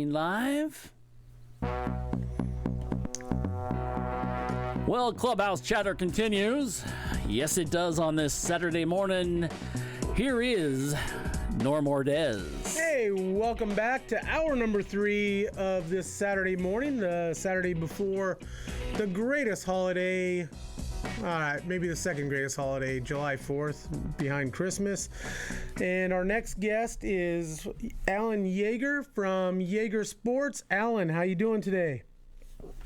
Live. Well, Clubhouse chatter continues. Yes, it does on this Saturday morning. Here is Norm Ordez. Hey, welcome back to hour number 3 of this Saturday morning, the Saturday before the greatest holiday. Maybe the second greatest holiday, July 4th, behind Christmas. And our next guest is Alan Jaeger from Jaeger Sports. Alan, how you doing today?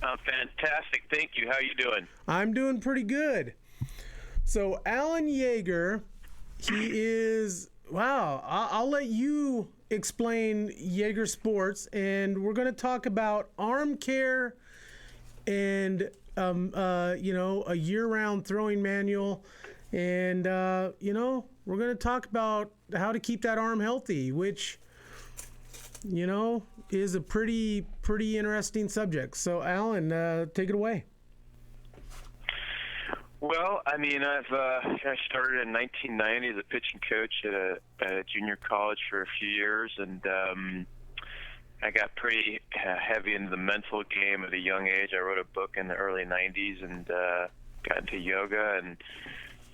Fantastic. Thank you. How you doing? I'm doing pretty good. So Alan Jaeger, he is, I'll let you explain Jaeger Sports, and we're going to talk about arm care and a year-round throwing manual, and we're going to talk about how to keep that arm healthy, which is a pretty interesting subject. So Alan, take it away. Well, I started in 1990 as a pitching coach at a junior college for a few years, and I got pretty heavy into the mental game at a young age. I wrote a book in the early 90s and got into yoga and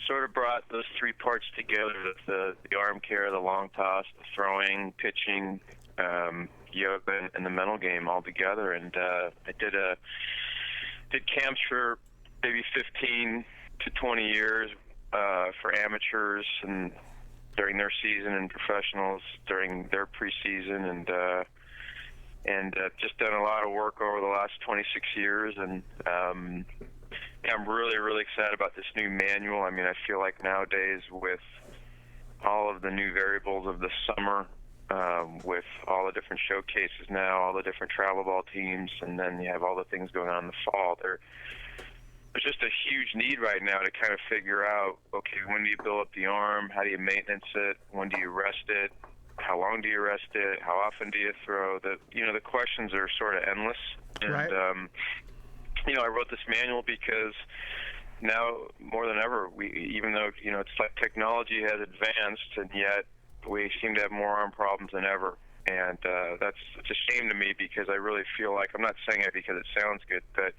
sort of brought those three parts together, the arm care, the long toss, the throwing, pitching, yoga, and the mental game all together. And I did camps for maybe 15 to 20 years for amateurs and during their season and professionals during their preseason, and just done a lot of work over the last 26 years, and I'm really, really excited about this new manual. I mean, I feel like nowadays with all of the new variables of the summer, with all the different showcases now, all the different travel ball teams, and then you have all the things going on in the fall, there's just a huge need right now to kind of figure out, okay, when do you build up the arm? How do you maintenance it? When do you rest it? How long do you rest it? How often do you throw? The questions are sort of endless. And, right. I wrote this manual because now more than ever, even though, it's like technology has advanced, and yet we seem to have more arm problems than ever. And that's such a shame to me, because I really feel like, I'm not saying it because it sounds good, but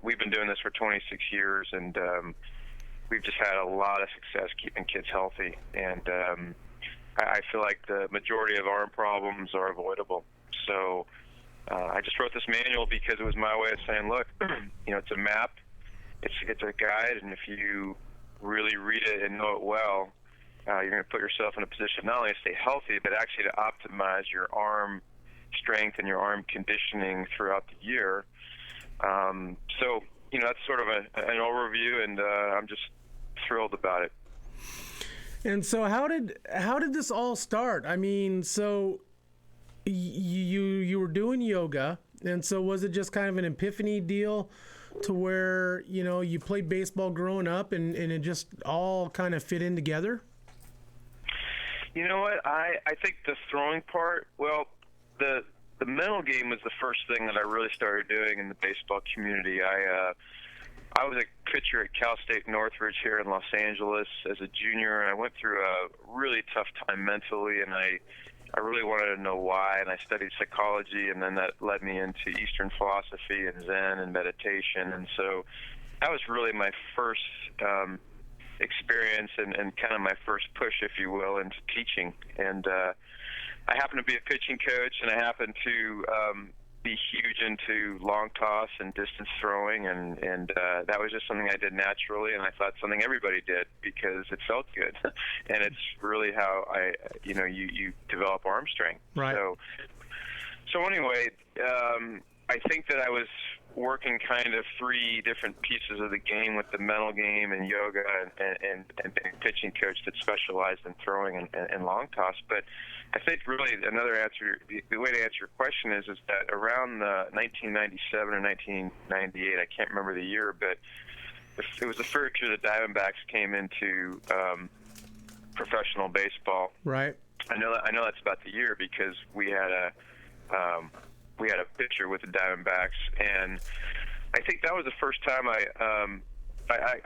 we've been doing this for 26 years, and we've just had a lot of success keeping kids healthy. And I feel like the majority of arm problems are avoidable. So I just wrote this manual because it was my way of saying, look, it's a map, it's a guide, and if you really read it and know it well, you're going to put yourself in a position not only to stay healthy, but actually to optimize your arm strength and your arm conditioning throughout the year. So that's sort of an overview, and I'm just thrilled about it. And so how did this all start? I mean, so you were doing yoga, and so was it just kind of an epiphany deal to where, you played baseball growing up and it just all kind of fit in together? You know what? I think the throwing part, well, the mental game was the first thing that I really started doing in the baseball community. I was a pitcher at Cal State Northridge here in Los Angeles as a junior, and I went through a really tough time mentally, and I really wanted to know why, and I studied psychology, and then that led me into Eastern philosophy and Zen and meditation. And so that was really my first experience and kind of my first push, if you will, into teaching. And I happen to be a pitching coach, and I happen to be huge into long toss and distance throwing, and that was just something I did naturally, and I thought something everybody did because it felt good. And it's really how you develop arm strength. Right. So anyway, I think that I was working kind of three different pieces of the game with the mental game and yoga and being a pitching coach that specialized in throwing and long toss. But I think really another answer, the way to answer your question is that around 1997 or 1998, I can't remember the year, but it was the first year the Diamondbacks came into professional baseball. Right. I know that's about the year because we had a pitcher with the Diamondbacks, and I think that was the first time I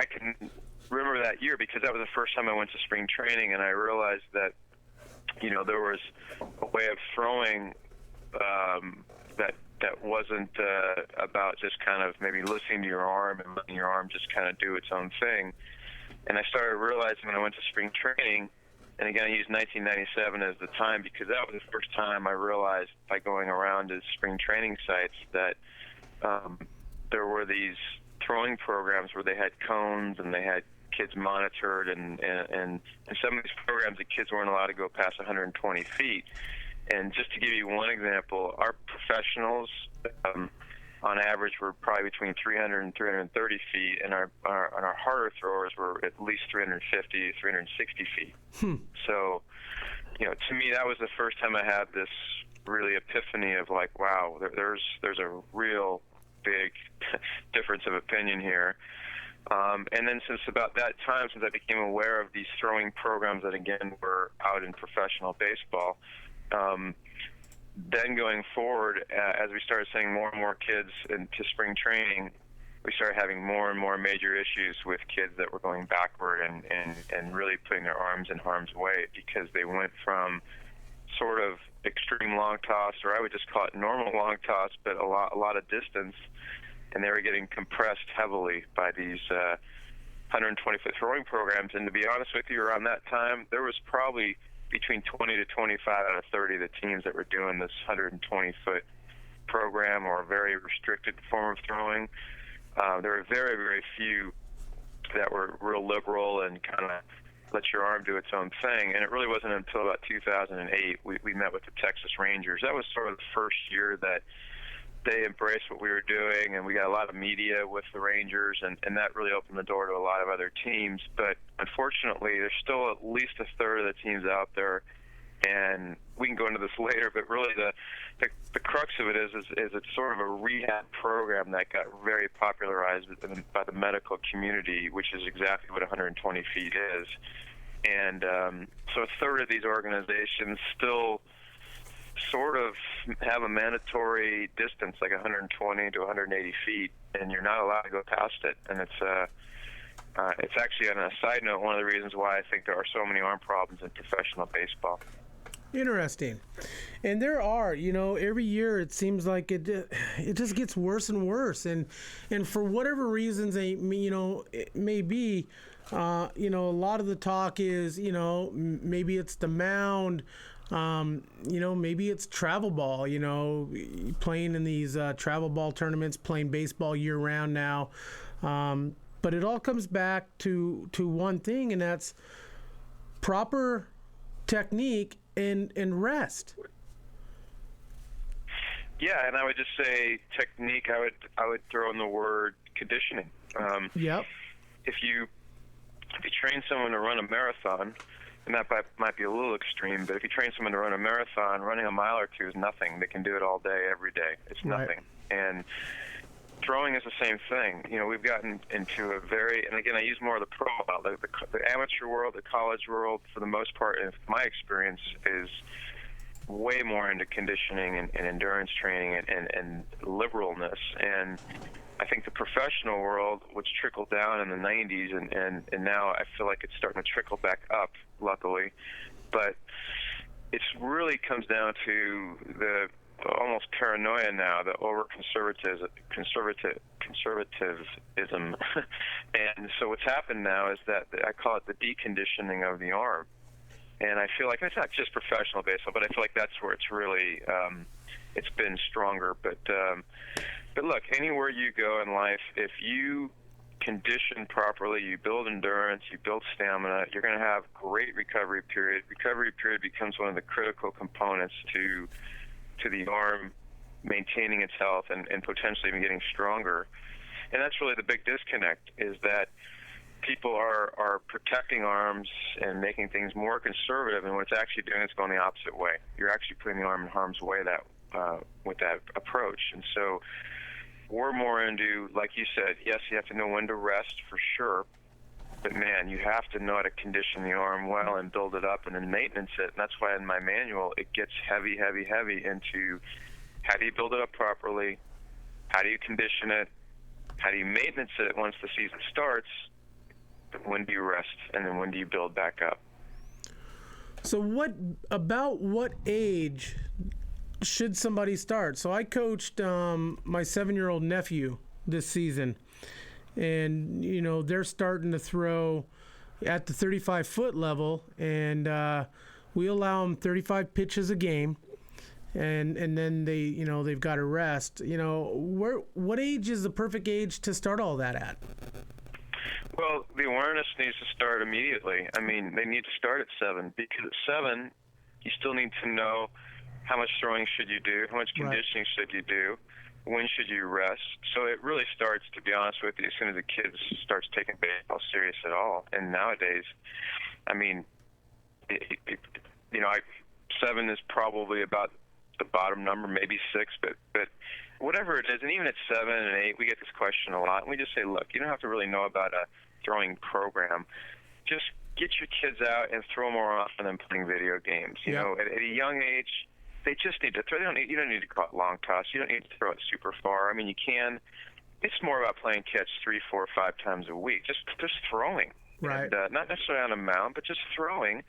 can remember that year because that was the first time I went to spring training, and I realized that there was a way of throwing that wasn't about just kind of maybe listening to your arm and letting your arm just kind of do its own thing. And I started realizing when I went to spring training, and again, I used 1997 as the time because that was the first time I realized by going around to spring training sites that there were these throwing programs where they had cones and they had kids monitored, and some of these programs the kids weren't allowed to go past 120 feet. And just to give you one example, our professionals on average were probably between 300 and 330 feet, and our harder throwers were at least 350, 360 feet. So, to me, that was the first time I had this really epiphany of like, wow, there's a real big difference of opinion here. And then since about that time, since I became aware of these throwing programs that again were out in professional baseball, then going forward, as we started sending more and more kids into spring training, we started having more and more major issues with kids that were going backward and really putting their arms in harm's way because they went from sort of extreme long toss, or I would just call it normal long toss, but a lot of distance, and they were getting compressed heavily by these 120-foot throwing programs. And to be honest with you, around that time, there was probably between 20 to 25 out of 30 of the teams that were doing this 120-foot program or a very restricted form of throwing. There were very, very few that were real liberal and kind of let your arm do its own thing. And it really wasn't until about 2008 we met with the Texas Rangers. That was sort of the first year that they embraced what we were doing, and we got a lot of media with the Rangers, and that really opened the door to a lot of other teams. But unfortunately, there's still at least a third of the teams out there, and we can go into this later, but really the crux of it is it's sort of a rehab program that got very popularized by the medical community, which is exactly what 120 feet is. And so a third of these organizations still sort of have a mandatory distance, like 120 to 180 feet, and you're not allowed to go past it. And it's actually, on a side note, one of the reasons why I think there are so many arm problems in professional baseball. Interesting. And there are, every year it seems like it just gets worse and worse. And for whatever reasons, it may be, a lot of the talk is, maybe it's the mound. Maybe it's travel ball, playing in these travel ball tournaments, playing baseball year round now. But it all comes back to one thing, and that's proper technique and rest. Yeah, and I would just say technique. I would throw in the word conditioning. Yep. If you train someone to run a marathon, and that might be a little extreme, but if you train someone to run a marathon, running a mile or two is nothing. They can do it all day, every day. It's nothing. Right. And throwing is the same thing. We've gotten into a and again, I use more of the pro world. The amateur world, the college world, for the most part, in my experience, is way more into conditioning and endurance training and liberalness. And I think the professional world, which trickled down in the 90s, and now I feel like it's starting to trickle back up, luckily. But it really comes down to the almost paranoia now, the over-conservatism. And so what's happened now is that I call it the deconditioning of the arm. And I feel like it's not just professional baseball, but I feel like that's where it's really it's been stronger. But look, anywhere you go in life, if you condition properly, you build endurance, you build stamina, you're going to have great recovery period. Recovery period becomes one of the critical components to the arm maintaining its health and potentially even getting stronger. And that's really the big disconnect, is that people are protecting arms and making things more conservative, and what it's actually doing is going the opposite way. You're actually putting the arm in harm's way with that approach. And so we're more into, like you said, yes, you have to know when to rest for sure, but man, you have to know how to condition the arm well and build it up and then maintenance it. And that's why in my manual it gets heavy into how do you build it up properly, how do you condition it, how do you maintenance it once the season starts, when do you rest, and then when do you build back up. So what age should somebody start? So I coached my 7-year-old nephew this season, and they're starting to throw at the 35-foot level, and we allow them 35 pitches a game, and then they've got to rest. What age is the perfect age to start all that at? Well, the awareness needs to start immediately. I mean, they need to start at 7, because at 7, you still need to know how much throwing should you do, how much conditioning should you do, when should you rest. So it really starts, to be honest with you, as soon as the kid starts taking baseball serious at all. And nowadays, I mean, 7 is probably about the bottom number, maybe 6, but whatever it is, and even at 7 and 8, we get this question a lot, and we just say, look, you don't have to really know about a throwing program. Just get your kids out and throw more often than playing video games. You know, at a young age, they just need to throw. You don't need to call it long toss. You don't need to throw it super far. I mean, you can. It's more about playing catch 3, 4, 5 times a week. Just throwing. Right. And, not necessarily on a mound, but just throwing.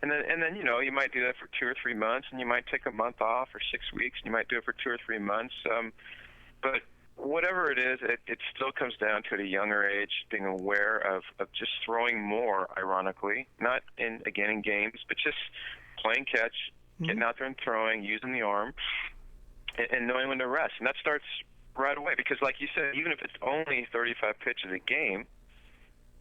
And then you might do that for 2 or 3 months, and you might take a month off, or 6 weeks, and you might do it for 2 or 3 months. But whatever it is, it still comes down to, at a younger age, being aware of just throwing more, ironically, not in games, but just playing catch, getting out there and throwing, using the arm, and knowing when to rest. And that starts right away, because like you said, even if it's only 35 pitches a game,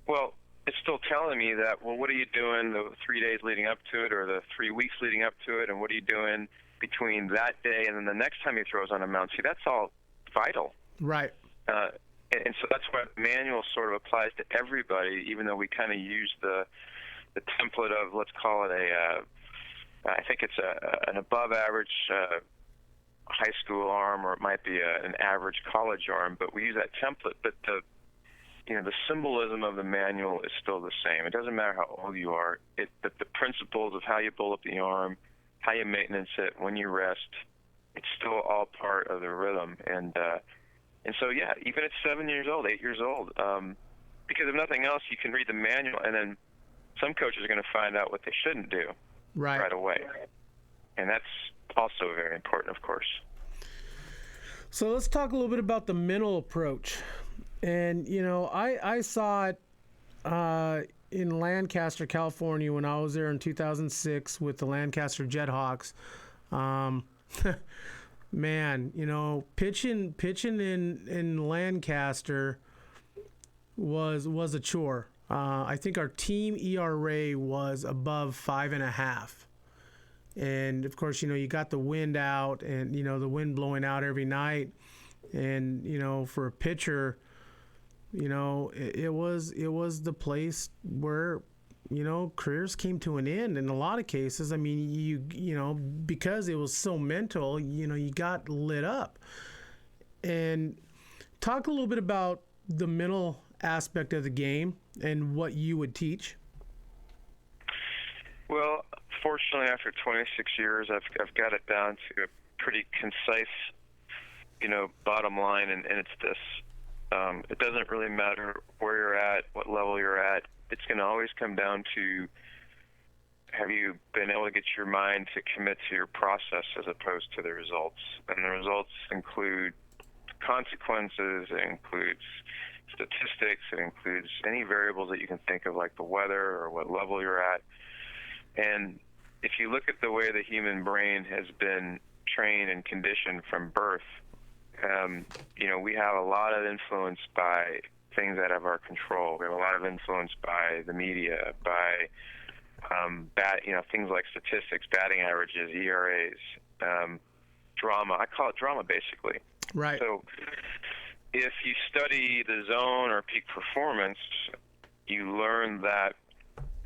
well, it's still telling me that, well, what are you doing the 3 days leading up to it, or the 3 weeks leading up to it, and what are you doing between that day and then the next time he throws on a mound? See, that's all vital. Right. And so that's why the manual sort of applies to everybody, even though we kind of use the template of, let's call it I think it's an above average high school arm, or it might be an average college arm, but we use that template. But the symbolism of the manual is still the same. It doesn't matter how old you are. The principles of how you build up the arm, how you maintenance it, when you rest, it's still all part of the rhythm. And so, yeah, even at 7 years old, 8 years old, because if nothing else, you can read the manual, and then some coaches are going to find out what they shouldn't do right away. And that's also very important, of course. So let's talk a little bit about the mental approach. And, I saw it in Lancaster, California, when I was there in 2006 with the Lancaster Jethawks. Man, pitching in Lancaster was a chore. I think our team ERA was above 5.5. And of course, you got the wind out, and the wind blowing out every night. And for a pitcher, it was the place where careers came to an end in a lot of cases. I mean, because it was so mental, you got lit up. And talk a little bit about the mental aspect of the game and what you would teach. Well, fortunately, after 26 years, I've got it down to a pretty concise, bottom line, and it's this. It doesn't really matter where you're at, what level you're at. It's going to always come down to, have you been able to get your mind to commit to your process as opposed to the results? And the results include consequences, it includes statistics, it includes any variables that you can think of, like the weather or what level you're at. And if you look at the way the human brain has been trained and conditioned from birth, we have a lot of influence by things out of our control. We have a lot of influence by the media, by things like statistics, batting averages, ERAs, drama. I call it drama, basically. Right. So if you study the zone or peak performance, you learn that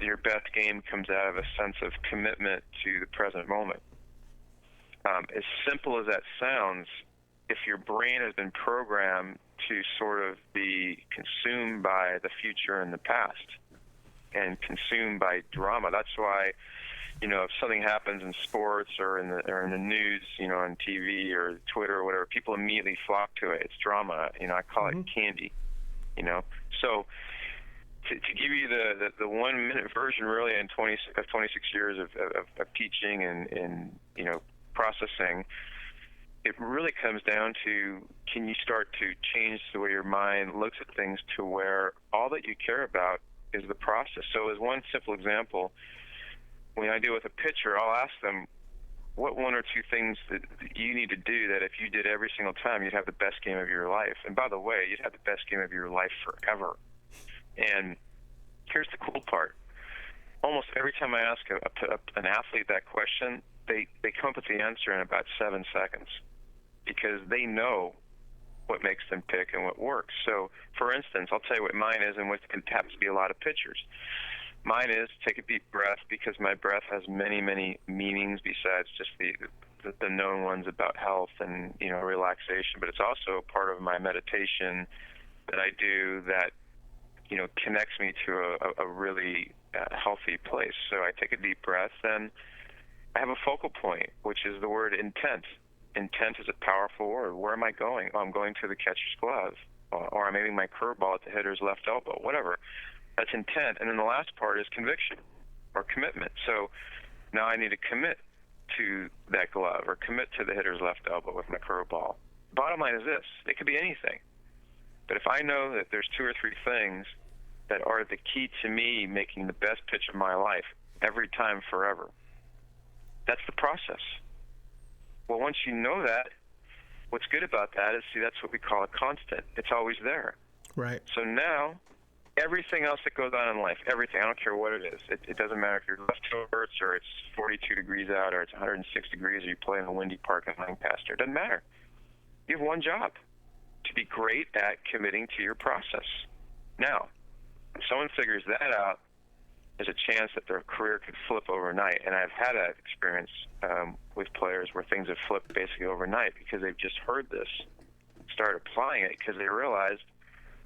your best game comes out of a sense of commitment to the present moment. As simple as that sounds, if your brain has been programmed to sort of be consumed by the future and the past and consumed by drama, that's why, if something happens in sports or in the news, on TV or Twitter or whatever, people immediately flock to it. It's drama. I call it candy. So to give you the 1 minute version, really, in 26 years of teaching and processing, it really comes down to, can you start to change the way your mind looks at things to where all that you care about is the process. So as one simple example, when I deal with a pitcher, I'll ask them, what one or two things that you need to do that if you did every single time, you'd have the best game of your life? And by the way, you'd have the best game of your life forever. And here's the cool part. Almost every time I ask an athlete that question, they come up with the answer in about 7 seconds, because they know what makes them tick and what works. So, for instance, I'll tell you what mine is, and what happens to be a lot of pitchers. Mine is take a deep breath, because my breath has many, many meanings besides just the known ones about health and, relaxation. But it's also part of my meditation that I do that, connects me to a really healthy place. So I take a deep breath, and I have a focal point, which is the word intent. Intent is a powerful word. Where am I going? Oh, I'm going to the catcher's glove, or I'm aiming my curveball at the hitter's left elbow, whatever. That's intent. And then the last part is conviction or commitment. So now I need to commit to that glove or commit to the hitter's left elbow with my curveball. Bottom line is this. It could be anything. But if I know that there's 2 or 3 things that are the key to me making the best pitch of my life every time forever, that's the process. Well, once you know that, what's good about that is, see, that's what we call a constant. It's always there. Right. So now, everything else that goes on in life, everything, I don't care what it is. It doesn't matter if your left toe hurts, or it's 42 degrees out, or it's 106 degrees, or you play in a windy park in Lancaster. It doesn't matter. You have one job: to be great at committing to your process. Now, if someone figures that out, there's a chance that their career could flip overnight. And I've had that experience with players where things have flipped basically overnight because they've just heard this, start applying it, because they realized,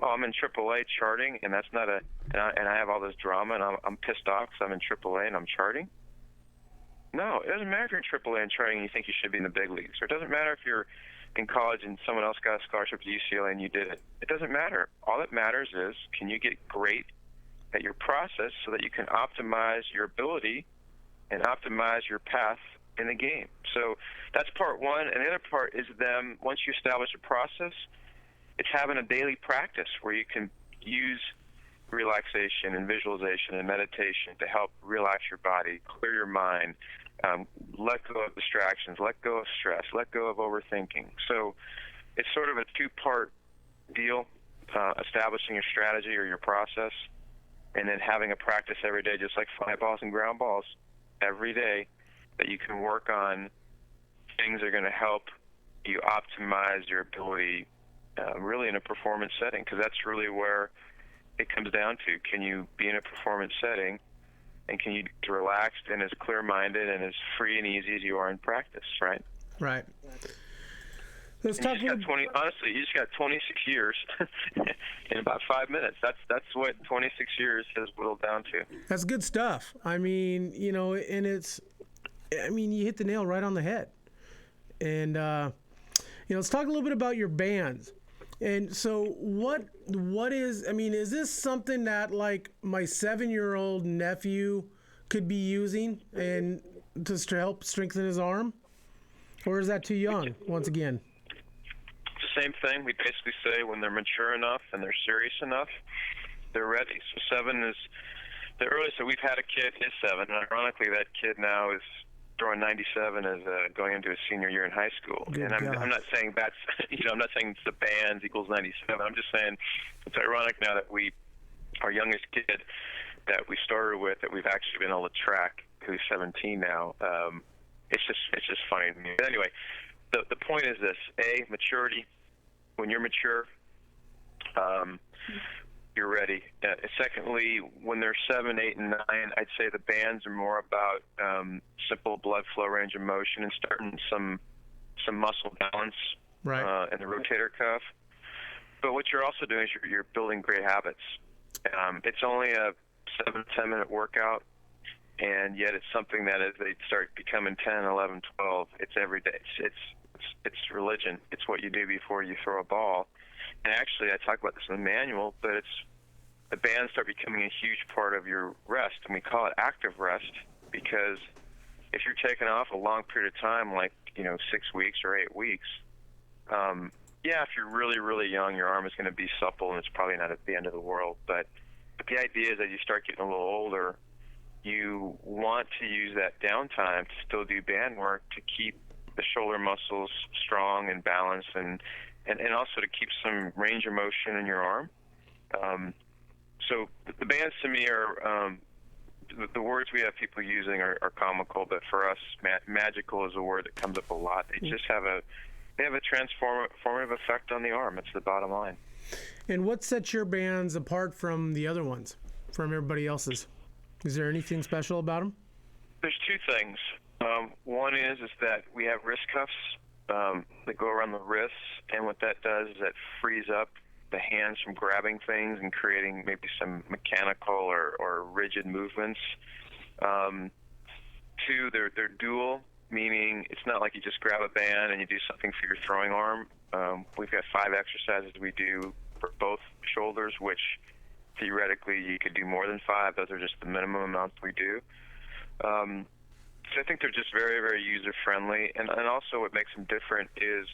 oh, I'm in AAA charting, and that's not and I have all this drama, and I'm pissed off because I'm in AAA and I'm charting. No, it doesn't matter if you're in AAA and charting and you think you should be in the big leagues, or it doesn't matter if you're in college and someone else got a scholarship to UCLA and you did it. It doesn't matter. All that matters is, can you get great at your process so that you can optimize your ability and optimize your path in the game. So that's part one. And the other part is them, once you establish a process, it's having a daily practice where you can use relaxation and visualization and meditation to help relax your body, clear your mind, let go of distractions, let go of stress, let go of overthinking. So it's sort of a 2-part deal, establishing your strategy or your process, and then having a practice every day, just like fly balls and ground balls every day, that you can work on things that are going to help you optimize your ability really in a performance setting, because that's really where it comes down to. Can you be in a performance setting, and can you be relaxed and as clear-minded and as free and easy as you are in practice, right? Right. Let's talk honestly, you just got 26 years in about 5 minutes. That's what 26 years has whittled down to. That's good stuff. I mean, and you hit the nail right on the head. And, let's talk a little bit about your bands. And so what is this something that like my 7-year-old nephew could be using and just to help strengthen his arm? Or is that too young once again? Same thing. We basically say when they're mature enough and they're serious enough, they're ready. So 7 is the earliest. So we've had a kid, he's 7, and ironically that kid now is throwing 97 as going into his senior year in high school. Good and I'm not saying that's, I'm not saying the bands equals 97. I'm just saying it's ironic now that our youngest kid that we started with, that we've actually been able to track, who's 17 now. It's just funny to me. But anyway, the point is this: A, maturity. When you're mature, you're ready. Secondly, when they're 7, 8, and 9, I'd say the bands are more about simple blood flow, range of motion, and starting some muscle balance right. In the rotator cuff. But what you're also doing is you're building great habits. It's only a 7-10 minute workout, and yet it's something that as they start becoming 10, 11, 12, it's every day. It's religion. It's what you do before you throw a ball. And actually, I talk about this in the manual, but the bands start becoming a huge part of your rest, and we call it active rest, because if you're taking off a long period of time, like 6 weeks or 8 weeks. Yeah, if you're really, really young, your arm is going to be supple, and it's probably not at the end of the world. But the idea is that you start getting a little older, you want to use that downtime to still do band work to keep the shoulder muscles strong and balanced, and also to keep some range of motion in your arm. So the bands to me are, the words we have people using are comical, but for us, magical is a word that comes up a lot. They just have a transformative effect on the arm. It's the bottom line. And what sets your bands apart from the other ones, from everybody else's? Is there anything special about them? There's two things. One is that we have wrist cuffs that go around the wrists, and what that does is that frees up the hands from grabbing things and creating maybe some mechanical or rigid movements. Two, they're dual, meaning it's not like you just grab a band and you do something for your throwing arm. We've got 5 exercises we do for both shoulders, which theoretically you could do more than 5. Those are just the minimum amounts we do. So I think they're just very, very user-friendly. And also what makes them different is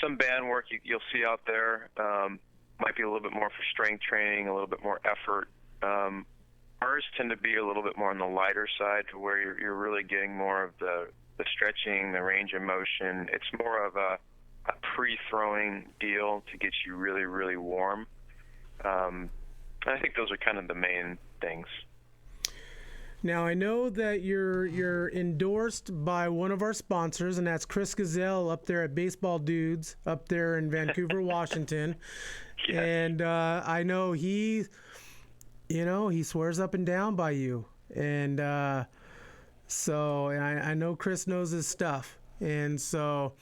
some band work you'll see out there might be a little bit more for strength training, a little bit more effort. Ours tend to be a little bit more on the lighter side, to where you're really getting more of the stretching, the range of motion. It's more of a pre-throwing deal to get you really, really warm. I think those are kind of the main things. Now, I know that you're endorsed by one of our sponsors, and that's Chris Gazelle up there at Baseball Dudes up there in Vancouver, Washington. Yes. And I know he swears up and down by you. And so I know Chris knows his stuff. And so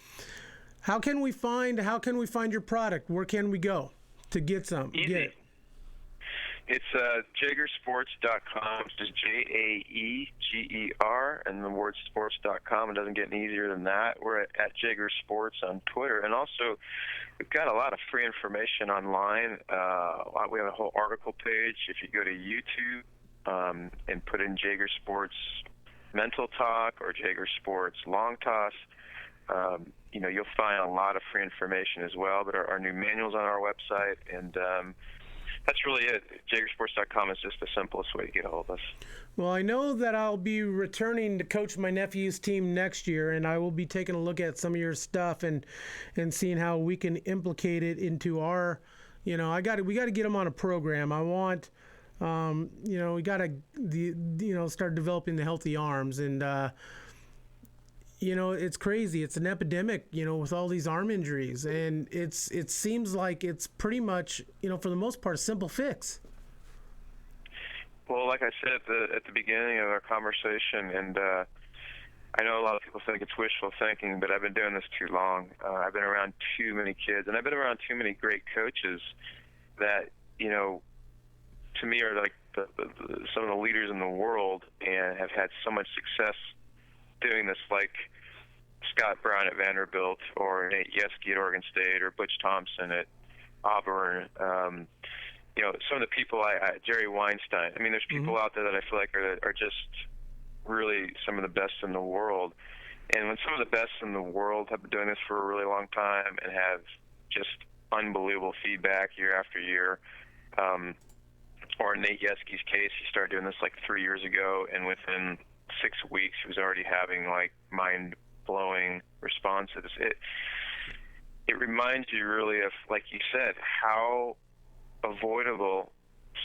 how can we find your product? Where can we go to get some? Easy. Get it. It's Jaegersports.com. It's just Jaeger, and the word sports.com. It doesn't get any easier than that. We're at Jaeger Sports on Twitter. And also, we've got a lot of free information online. We have a whole article page. If you go to YouTube and put in Jaeger Sports Mental Talk or Jaeger Sports Long Toss, you'll find a lot of free information as well. But our new manual's on our website, and that's really it. Jaegersports.com is just the simplest way to get a hold of us. Well, I know that I'll be returning to coach my nephew's team next year, and I will be taking a look at some of your stuff and seeing how we can implicate it into our, we got to get them on a program. I want, we got to, start developing the healthy arms, and it's crazy. It's an epidemic, with all these arm injuries, and it seems like it's pretty much, for the most part, a simple fix. Well, like I said at the beginning of our conversation, and I know a lot of people think it's wishful thinking, but I've been doing this too long. I've been around too many kids, and I've been around too many great coaches that, to me are like some of the leaders in the world and have had so much success doing this, like Scott Brown at Vanderbilt, or Nate Yeske at Oregon State, or Butch Thompson at Auburn. Some of the people, Jerry Weinstein. I mean, there's people out there that I feel like are just really some of the best in the world. And when some of the best in the world have been doing this for a really long time and have just unbelievable feedback year after year, or in Nate Yeske's case, he started doing this like 3 years ago, and within 6 weeks he was already having like mind-blowing responses. It reminds you really of, like you said, how avoidable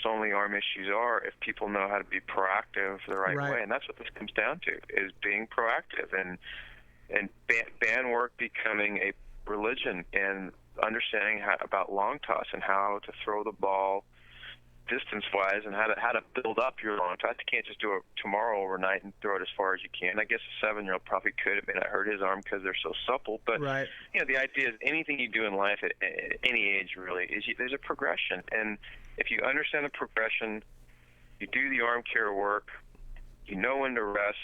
so many arm issues are if people know how to be proactive the right way. And that's what this comes down to, is being proactive and band work becoming a religion, and understanding about long toss and how to throw the ball distance-wise, and how to build up your long toss. You can't just do it tomorrow overnight and throw it as far as you can. I guess a 7-year-old probably could. It may not hurt his arm because they're so supple. But the idea is anything you do in life at any age really is there's a progression, and if you understand the progression, you do the arm care work, you know when to rest.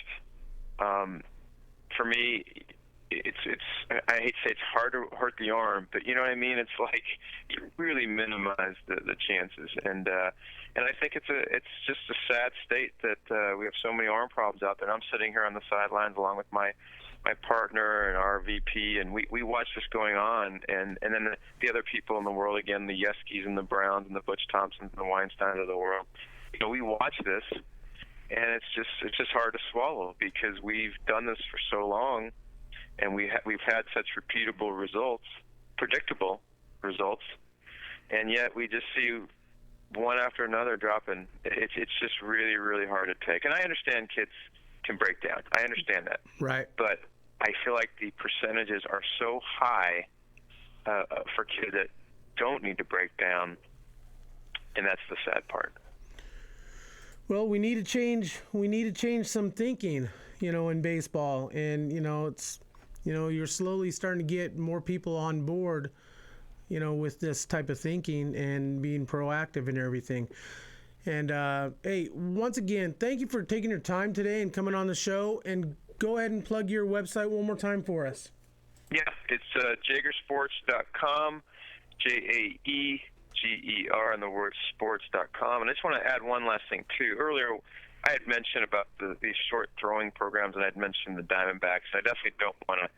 For me, it's I hate to say it's hard to hurt the arm, but you know what I mean. It's like you really minimize the chances, and I think it's just a sad state that we have so many arm problems out there. And I'm sitting here on the sidelines along with my my partner and our VP, and we watched this going on, and then the other people in the world, again, the Yeskis and the Browns and the Butch Thompsons and the Weinsteins of the world, we watch this, and it's just hard to swallow because we've done this for so long, and we've had such repeatable results, predictable results, and yet we just see one after another dropping. It's just really, really hard to take. And I understand kids can break down. I understand that. Right. But I feel like the percentages are so high for kids that don't need to break down, and that's the sad part. Well, we need to change some thinking, in baseball, and it's, you're slowly starting to get more people on board, with this type of thinking and being proactive and everything. And hey, once again, thank you for taking your time today and coming on the show. And go ahead and plug your website one more time for us. Yeah, it's jaegersports.com, Jaeger, and the word sports.com. And I just want to add one last thing, too. Earlier, I had mentioned about these short throwing programs, and I'd mentioned the Diamondbacks. I definitely don't want to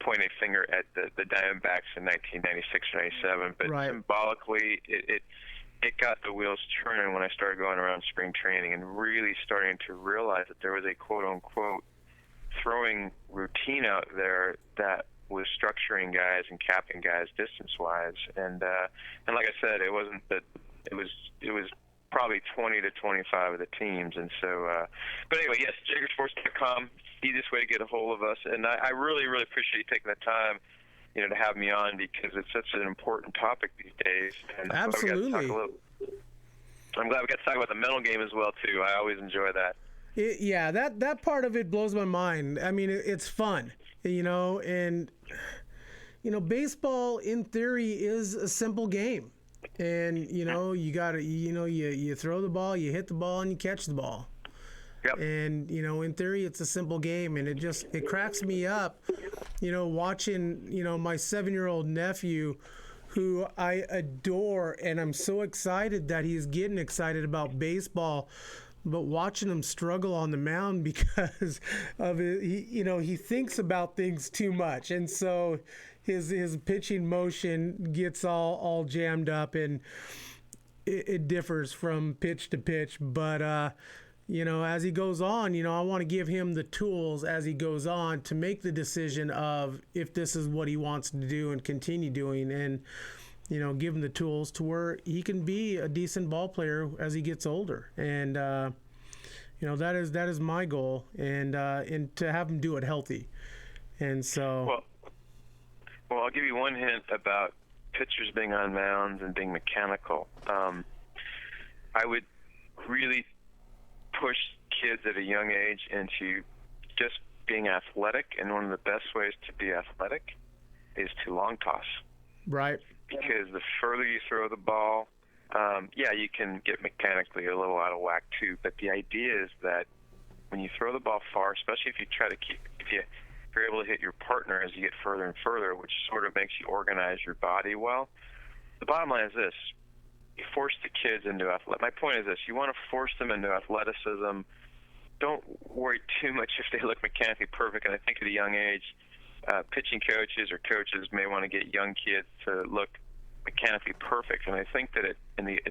point a finger at the Diamondbacks in 1996 or 97, but right. Symbolically, it got the wheels turning when I started going around spring training and really starting to realize that there was a quote-unquote throwing routine out there that was structuring guys and capping guys distance-wise. And like I said, it wasn't that it was probably 20 to 25 of the teams. And so, but anyway, yes, JaegerSports.com, easiest way to get a hold of us. And I really, really appreciate you taking the time, to have me on because it's such an important topic these days. And absolutely. I'm glad we got to talk about the mental game as well, too. I always enjoy that. Yeah, that part of it blows my mind. I mean, it's fun, and, baseball in theory is a simple game. And, you got to, you throw the ball, you hit the ball, and you catch the ball. Yep. And, in theory, it's a simple game. And it cracks me up, watching, my 7-year-old nephew who I adore. And I'm so excited that he's getting excited about baseball. But watching him struggle on the mound because of it, he thinks about things too much. And so his pitching motion gets all jammed up, and it differs from pitch to pitch. But, as he goes on, I want to give him the tools as he goes on to make the decision of if this is what he wants to do and continue doing, and, give him the tools to where he can be a decent ball player as he gets older. And, that is my goal, and to have him do it healthy. And so... Well, I'll give you one hint about pitchers being on mounds and being mechanical. I would really push kids at a young age into just being athletic, and one of the best ways to be athletic is to long toss. Right. Because the further you throw the ball, you can get mechanically a little out of whack too, but the idea is that when you throw the ball far, especially if you try to if you're able to hit your partner as you get further and further, which sort of makes you organize your body well. The bottom line is this: you force the kids into My point is this: you want to force them into athleticism. Don't worry too much if they look mechanically perfect. And I think at a young age, pitching coaches or coaches may want to get young kids to look mechanically perfect. And I think that at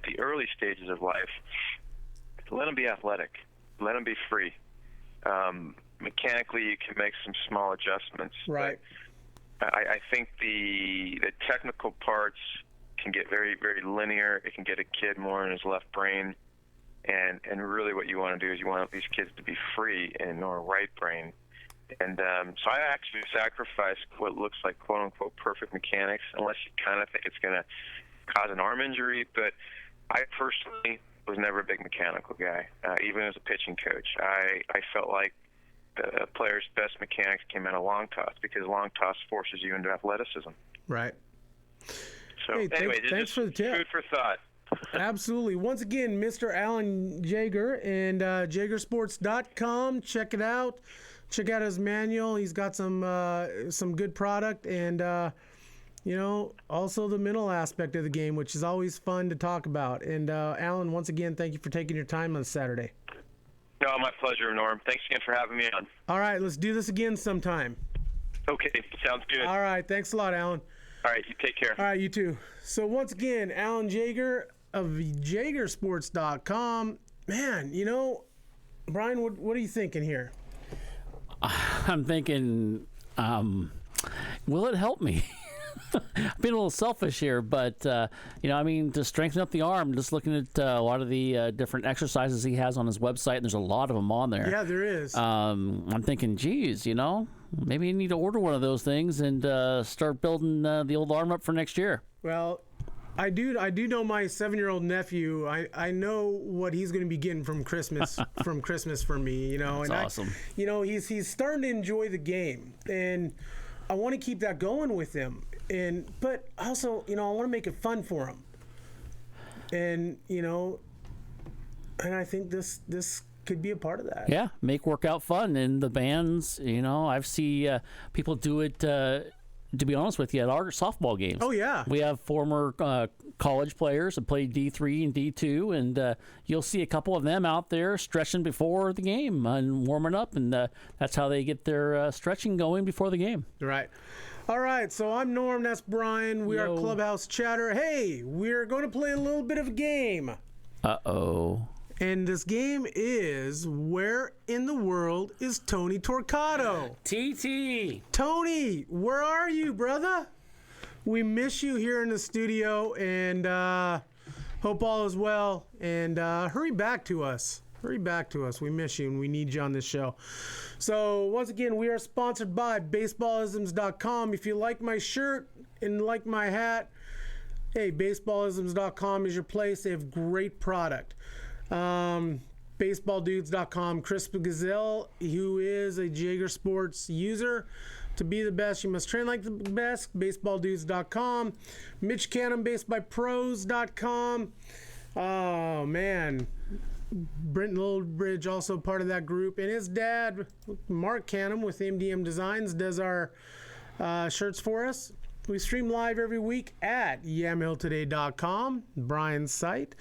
the early stages of life, let them be athletic, let them be free. Mechanically, you can make some small adjustments. Right. I think the technical parts can get very, very linear. It can get a kid more in his left brain. And really what you want to do is you want these kids to be free in their right brain. And so I actually sacrifice what looks like quote-unquote perfect mechanics, unless you kind of think it's going to cause an arm injury. But I personally was never a big mechanical guy, even as a pitching coach. I felt like the player's best mechanics came out of long toss, because long toss forces you into athleticism. Right. So anyway, thanks for the tip. Food for thought. Absolutely. Once again, Mr. Alan Jaeger, and JaegerSports.com. Check it out. Check out his manual. He's got some good product, and also the mental aspect of the game, which is always fun to talk about. And Alan, once again, thank you for taking your time on Saturday. No, my pleasure, Norm. Thanks again for having me on. All right, let's do this again sometime. Okay, sounds good. All right, thanks a lot, Alan. All right, you take care. All right, you too. So once again, Alan Jaeger of Jaegersports.com. Man, Brian, what are you thinking here? I'm thinking, will it help me? I'm being a little selfish here, but, to strengthen up the arm, just looking at a lot of the different exercises he has on his website, and there's a lot of them on there. Yeah, there is. I'm thinking, geez, maybe you need to order one of those things and start building the old arm up for next year. Well, I do know my 7-year-old nephew. I know what he's going to be getting from Christmas for me. That's awesome. He's starting to enjoy the game, and I want to keep that going with him. But also, I want to make it fun for him. And and I think this could be a part of that. Yeah, make workout fun. And the bands, I've seen people do it, to be honest with you, at our softball games. Oh, yeah. We have former college players that played D3 and D2, and you'll see a couple of them out there stretching before the game and warming up, and that's how they get their stretching going before the game. Right. All right, so I'm Norm, that's Brian. We are Clubhouse Chatter. Hey, we're going to play a little bit of a game. Uh-oh. And this game is, where in the world is Tony Torquato? TT. Tony, where are you, brother? We miss you here in the studio, and hope all is well. And hurry back to us. Hurry back to us. We miss you, and we need you on this show. So, once again, we are sponsored by baseballisms.com. If you like my shirt and like my hat, hey, baseballisms.com is your place. They have great product. Baseballdudes.com. Chris Gazelle, who is a Jaeger Sports user. To be the best, you must train like the best. Baseballdudes.com. Mitch Canham, basedbypros.com. Oh, man. Brenton Littlebridge, also part of that group. And his dad, Mark Canham with MDM Designs, does our shirts for us. We stream live every week at yamhilltoday.com, Brian's site.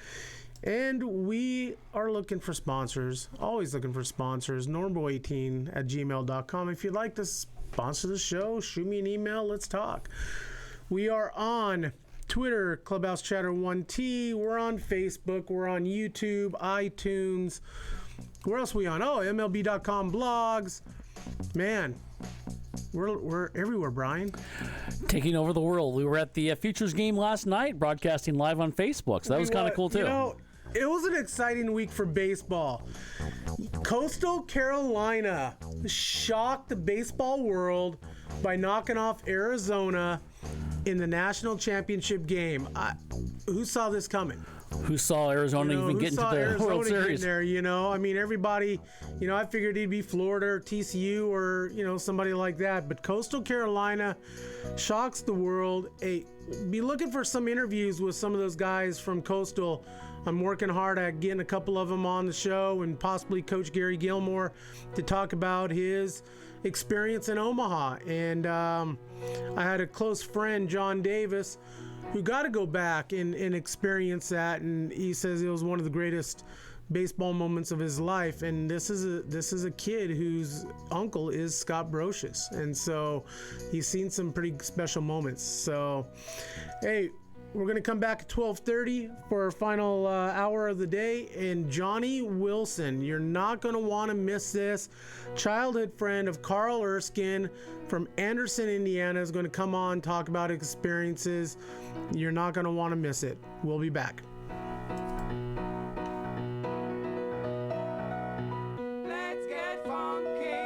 And we are looking for sponsors, always looking for sponsors. normboy18@gmail.com. If you'd like to sponsor the show, shoot me an email. Let's talk. We are on Twitter, Clubhouse Chatter 1T. We're on Facebook. We're on YouTube, iTunes. Where else are we on? Oh, MLB.com blogs. Man, we're everywhere, Brian. Taking over the world. We were at the Futures game last night, broadcasting live on Facebook. So that was kind of cool, too. It was an exciting week for baseball. Coastal Carolina shocked the baseball world by knocking off Arizona in the national championship game. Who saw this coming? Who saw Arizona even get into the World Series? There, everybody, I figured he'd be Florida or TCU or, somebody like that. But Coastal Carolina shocks the world. Hey, be looking for some interviews with some of those guys from Coastal. I'm working hard at getting a couple of them on the show, and possibly Coach Gary Gilmore to talk about his experience in Omaha. And I had a close friend, John Davis, who got to go back and experience that, and he says it was one of the greatest baseball moments of his life. And this is a kid whose uncle is Scott Brocious, and so he's seen some pretty special moments. So, hey, we're going to come back at 12:30 for our final hour of the day. And Johnny Wilson, you're not going to want to miss this. Childhood friend of Carl Erskine from Anderson, Indiana, is going to come on, talk about experiences. You're not going to want to miss it. We'll be back. Let's get funky.